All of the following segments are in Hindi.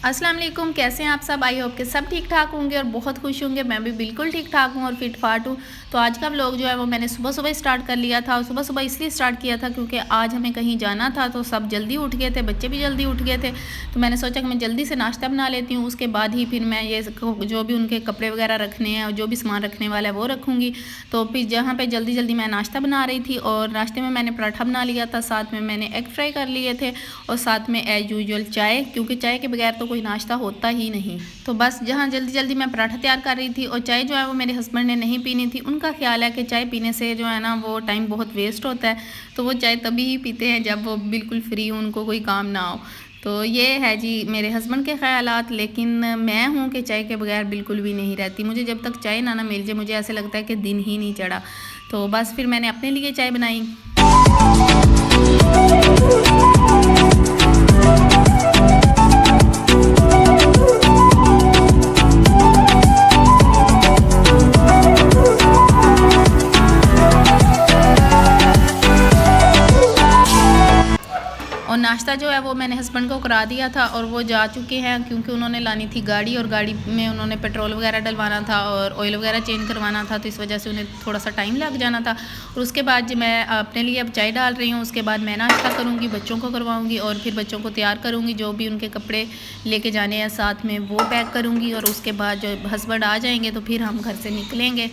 अस्सलाम वालेकुम, कैसे हैं आप सब। आई होप कि सब ठीक ठाक होंगे और बहुत खुश होंगे। मैं भी बिल्कुल ठीक ठाक हूँ और फिट फाट हूँ। तो आज का व्लॉग जो है वो मैंने सुबह सुबह स्टार्ट कर लिया था। और सुबह सुबह इसलिए स्टार्ट किया था क्योंकि आज हमें कहीं जाना था, तो सब जल्दी उठ गए थे, बच्चे भी जल्दी उठ गए थे। तो मैंने सोचा कि मैं जल्दी से नाश्ता बना लेती हूँ, उसके बाद ही फिर मैं ये जो भी उनके कपड़े वगैरह रखने हैं और जो भी सामान रखने वाला है वो रखूँगी। तो फिर जहाँ पर जल्दी जल्दी मैं नाश्ता बना रही थी और नाश्ते में मैंने पराठा बना लिया था, साथ में मैंने एग फ्राई कर लिए थे और साथ में एज यूजुअल चाय, क्योंकि चाय के बगैर तो कोई नाश्ता होता ही नहीं। तो बस जहाँ जल्दी जल्दी मैं पराठा तैयार कर रही थी और चाय जो है वो मेरे हस्बैंड ने नहीं पीनी थी। उनका ख्याल है कि चाय पीने से जो है ना वो टाइम बहुत वेस्ट होता है, तो वो चाय तभी ही पीते हैं जब वो बिल्कुल फ्री हो, उनको कोई काम ना हो। तो ये है जी मेरे हस्बैंड के ख्यालात। लेकिन मैं हूँ कि चाय के बगैर बिल्कुल भी नहीं रहती। मुझे जब तक चाय ना मिल जाए मुझे ऐसे लगता है कि दिन ही नहीं चढ़ा। तो बस फिर मैंने अपने लिए चाय बनाई। और नाश्ता जो है वो मैंने हस्बैंड को करा दिया था और वो जा चुके हैं, क्योंकि उन्होंने लानी थी गाड़ी और गाड़ी में उन्होंने पेट्रोल वगैरह डलवाना था और ऑयल वगैरह चेंज करवाना था, तो इस वजह से उन्हें थोड़ा सा टाइम लग जाना था। और उसके बाद जो मैं अपने लिए अब चाय डाल रही हूँ, उसके बाद मैं नाश्ता करूँगी, बच्चों को करवाऊँगी और फिर बच्चों को तैयार करूँगी। जो भी उनके कपड़े लेके जाने हैं साथ में वो पैक करूँगी और उसके बाद जो हस्बैंड आ जाएंगे तो फिर हम घर से निकलेंगे।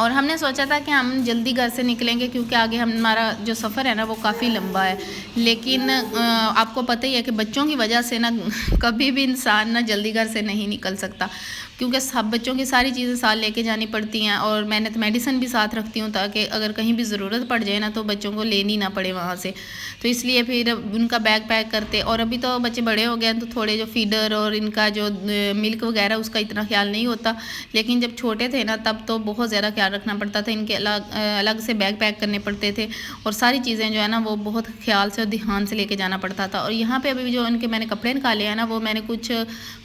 और हमने सोचा था कि हम जल्दी घर से निकलेंगे क्योंकि आगे हमारा जो सफ़र है ना वो काफ़ी लंबा है। लेकिन आपको पता ही है कि बच्चों की वजह से ना कभी भी इंसान ना जल्दी घर से नहीं निकल सकता, क्योंकि सब बच्चों की सारी चीज़ें साथ लेके जानी पड़ती हैं। और मैंने तो मेडिसिन भी साथ रखती हूँ ताकि अगर कहीं भी ज़रूरत पड़ जाए ना तो बच्चों को लेनी ना पड़े वहाँ से। तो इसलिए फिर उनका बैग पैक करते। और अभी तो बच्चे बड़े हो गए हैं तो थोड़े जो फीडर और इनका जो मिल्क वगैरह उसका इतना ख्याल नहीं होता। लेकिन जब छोटे थे ना तब तो बहुत ज़्यादा ख्याल रखना पड़ता था। इनके अलग अलग से बैग पैक करने पड़ते थे और सारी चीज़ें जो है ना वो बहुत ख्याल से और ध्यान से लेके जाना पड़ता था। और यहाँ पे अभी जो इनके मैंने कपड़े निकाले हैं ना वो मैंने कुछ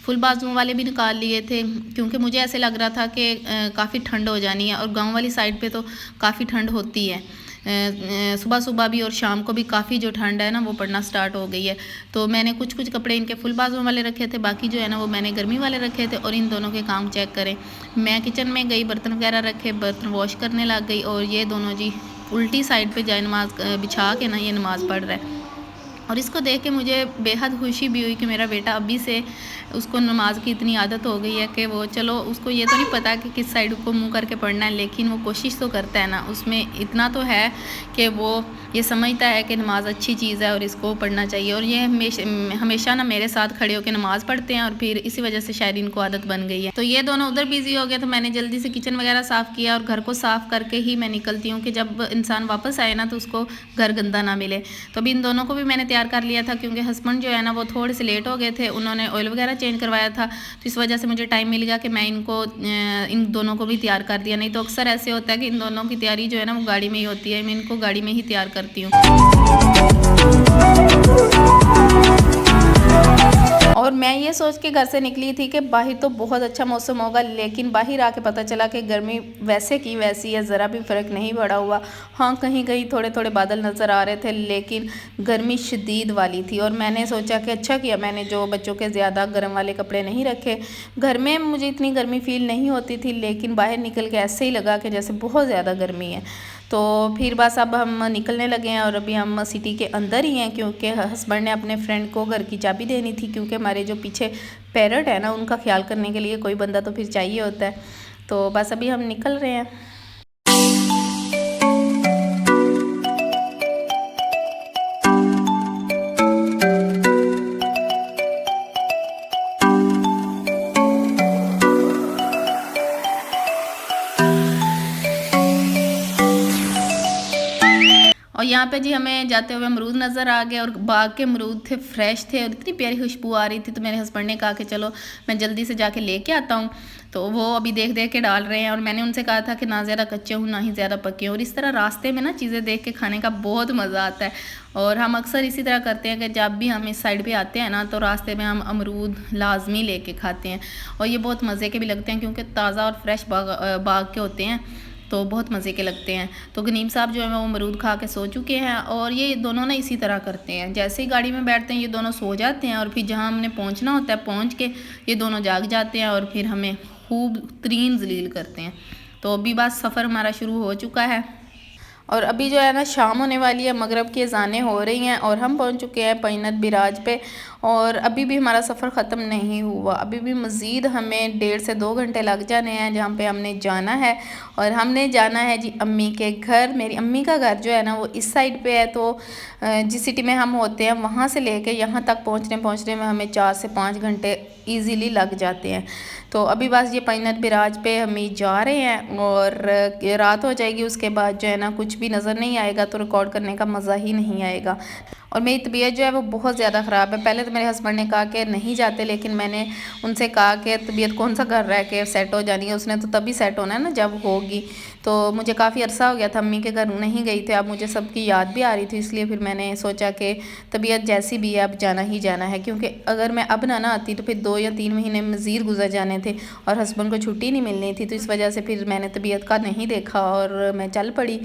फुल बाजुओं वाले भी निकाल लिए थे, क्योंकि मुझे ऐसे लग रहा था कि काफ़ी ठंड हो जानी है और गांव वाली साइड पे तो काफ़ी ठंड होती है। सुबह सुबह भी और शाम को भी काफ़ी जो ठंड है ना वो पड़ना स्टार्ट हो गई है। तो मैंने कुछ कुछ कपड़े इनके फुल बाजुओं वाले रखे थे, बाकी जो है ना वो मैंने गर्मी वाले रखे थे। और इन दोनों के काम चेक करें, मैं किचन में गई, बर्तन वगैरह रखे, बर्तन वॉश करने लग गई और ये दोनों जी उल्टी साइड पे जाए नमाज बिछा के ना ये नमाज़ पढ़ रहा है। और इसको देख के मुझे बेहद खुशी भी हुई कि मेरा बेटा अभी से उसको नमाज की इतनी आदत हो गई है कि वो, चलो उसको ये तो नहीं पता कि किस साइड को मुंह करके पढ़ना है, लेकिन वो कोशिश तो करता है ना। उसमें इतना तो है कि वो ये समझता है कि नमाज अच्छी चीज़ है और इसको पढ़ना चाहिए। और ये हमेशा ना मेरे साथ खड़े होकर नमाज़ पढ़ते हैं और फिर इसी वजह से शायद इनको आदत बन गई है। तो ये दोनों उधर बिजी हो गए तो मैंने जल्दी से किचन वगैरह साफ़ किया और घर को साफ़ करके ही मैं निकलती हूँ कि जब इंसान वापस आए ना तो उसको घर गंदा ना मिले। तो अभी इन दोनों को भी मैंने तैयार कर लिया था क्योंकि हस्बैंड जो है ना वो थोड़े से लेट हो गए थे, उन्होंने ऑयल वगैरह चेंज करवाया था। तो इस वजह से मुझे टाइम मिल गया कि मैं इन दोनों को भी तैयार कर दिया। नहीं तो अक्सर ऐसे होता है कि इन दोनों की तैयारी जो है ना वो गाड़ी में ही होती है, मैं इनको गाड़ी में ही तैयार करती हूँ। और मैं ये सोच के घर से निकली थी कि बाहर तो बहुत अच्छा मौसम होगा, लेकिन बाहर आके पता चला कि गर्मी वैसे की वैसी है, ज़रा भी फ़र्क नहीं पड़ा हुआ। हाँ, कहीं कहीं थोड़े थोड़े बादल नज़र आ रहे थे, लेकिन गर्मी शदीद वाली थी। और मैंने सोचा कि अच्छा किया मैंने जो बच्चों के ज़्यादा गर्म वाले कपड़े नहीं रखे। घर में मुझे इतनी गर्मी फ़ील नहीं होती थी, लेकिन बाहर निकल के ऐसे ही लगा कि जैसे बहुत ज़्यादा गर्मी है। तो फिर बस अब हम निकलने लगे हैं और अभी हम सिटी के अंदर ही हैं, क्योंकि हस्बैंड ने अपने फ्रेंड को घर की चाबी देनी थी, क्योंकि हमारे जो पीछे पैरट है ना उनका ख्याल करने के लिए कोई बंदा तो फिर चाहिए होता है। तो बस अभी हम निकल रहे हैं। और यहाँ पे जी हमें जाते हुए अमरूद नज़र आ गए और बाग के अमरूद थे, फ्रेश थे और इतनी प्यारी खुशबू आ रही थी। तो मेरे हस्बैंड ने कहा कि चलो मैं जल्दी से जाके लेके आता हूँ। तो वो अभी देख देख के डाल रहे हैं और मैंने उनसे कहा था कि ना ज़्यादा कच्चे हूँ ना ही ज़्यादा पके हूँ। और इस तरह रास्ते में ना चीज़ें देख के खाने का बहुत मज़ा आता है। और हम अक्सर इसी तरह करते हैं कि जब भी हम इस साइड पे आते हैं ना तो रास्ते में हम अमरूद लाजमी लेके खाते हैं और ये बहुत मज़े के भी लगते हैं, क्योंकि ताज़ा और फ्रेश बाग के होते हैं। तो बहुत मज़े के लगते हैं। तो गनीम साहब जो है वो अमरूद खा के सो चुके हैं और ये दोनों ना इसी तरह करते हैं, जैसे ही गाड़ी में बैठते हैं ये दोनों सो जाते हैं और फिर जहाँ हमने पहुँचना होता है पहुँच के ये दोनों जाग जाते हैं और फिर हमें खूब तरीन जलील करते हैं। तो अभी बस सफ़र हमारा शुरू हो चुका है और अभी जो है ना शाम होने वाली है, मगरब की अज़ानें हो रही हैं और हम पहुंच चुके हैं पैनत बिराज पे। और अभी भी हमारा सफ़र ख़त्म नहीं हुआ, अभी भी मज़ीद हमें 1.5 से 2 घंटे लग जाने हैं जहाँ पे हमने जाना है। और हमने जाना है जी अम्मी के घर। मेरी अम्मी का घर जो है ना वो इस साइड पे है, तो जिस सिटी में हम होते हैं वहाँ से लेके यहाँ तक पहुँचने में हमें 4 से 5 घंटे ईज़िली लग जाते हैं। तो अभी बस ये पैनत बिराज पे हम जा रहे हैं और रात हो जाएगी, उसके बाद जो है ना कुछ भी नज़र नहीं आएगा तो रिकॉर्ड करने का मज़ा ही नहीं आएगा। और मेरी तबीयत जो है वो बहुत ज़्यादा ख़राब है। पहले तो मेरे हस्बैंड ने कहा कि नहीं जाते, लेकिन मैंने उनसे कहा कि तबीयत कौन सा घर रह के सेट हो जानी है, उसने तो तभी सेट होना है ना जब होगी। तो मुझे काफ़ी अरसा हो गया था अम्मी के घर नहीं गई थी, अब मुझे सबकी याद भी आ रही थी, इसलिए फिर मैंने सोचा कि तबीयत जैसी भी है अब जाना ही जाना है, क्योंकि अगर मैं अब ना आती तो फिर 2 या 3 महीने मज़ीद गुजर जाने थे और हस्बैंड को छुट्टी नहीं मिलनी थी। तो इस वजह से फिर मैंने तबीयत का नहीं देखा और मैं चल पड़ी।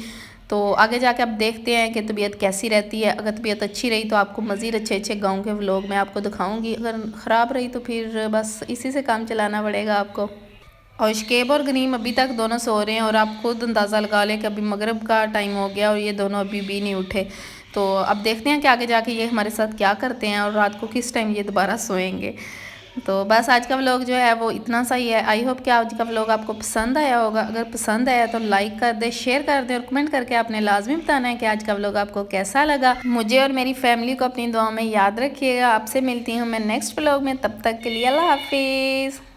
तो आगे जाके अब देखते हैं कि तबीयत कैसी रहती है। अगर तबीयत अच्छी रही तो आपको मज़ीद अच्छे गाँव के व्लॉग मैं आपको दिखाऊंगी, अगर ख़राब रही तो फिर बस इसी से काम चलाना पड़ेगा आपको। और शकेब और गनीम अभी तक दोनों सो रहे हैं और आप खुद अंदाज़ा लगा लें कि अभी मगरिब का टाइम हो गया और ये दोनों अभी भी नहीं उठे। तो अब देखते हैं कि आगे जाके ये हमारे साथ क्या करते हैं और रात को किस टाइम ये दोबारा सोएंगे। तो बस आज का व्लॉग जो है वो इतना सा ही है। आई होप कि आज का व्लॉग आपको पसंद आया होगा। अगर पसंद आया तो लाइक कर दे, शेयर कर दे और कमेंट करके आपने लाजमी बताना है कि आज का व्लॉग आपको कैसा लगा। मुझे और मेरी फैमिली को अपनी दुआ में याद रखिएगा। आपसे मिलती हूँ मैं नेक्स्ट व्लॉग में, तब तक के लिए अल्लाह हाफिज़।